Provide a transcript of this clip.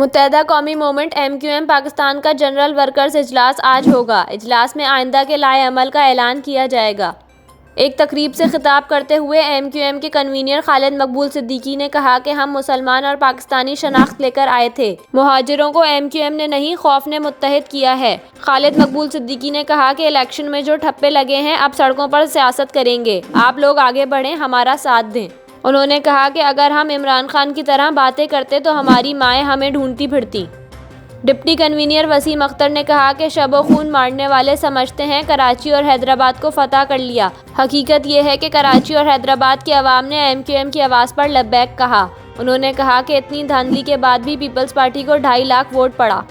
मुत्तहदा कौमी movement MQM Pakistan का general workers इजलास आज होगा। इजलास में आइंदा के लाए अमल का ऐलान किया जाएगा। एक तकरीब से खिताब करते हुए MQM के कन्वीनर खालिद मकबूल सिद्दीकी ने कहा कि हम मुसलमान और पाकिस्तानी शनाख्त लेकर आए थे। मुहाजिरों को MQM ने नहीं, खौफ ने मुत्तहिद किया है। खालिद मकबूल सिद्दीकी ने कहा कि इलेक्शन में जो ठप्पे लगे हैं, अब सड़कों पर सियासत करेंगे। आप लोग आगे बढ़ें, हमारा साथ दें। उन्होंने कहा कि अगर हम इमरान खान की तरह बातें करते तो हमारी माएँ हमें ढूंढती फिरती। डिप्टी कन्वीनर वसीम अख्तर ने कहा कि शब खून मारने वाले समझते हैं कराची और हैदराबाद को फतह कर लिया। हकीकत ये है कि कराची और हैदराबाद की आवाम ने MQM की आवाज़ पर लब्बैक कहा। उन्होंने कहा कि इतनी धांधली के बाद भी पीपल्स पार्टी को 2.5 लाख वोट पड़ा।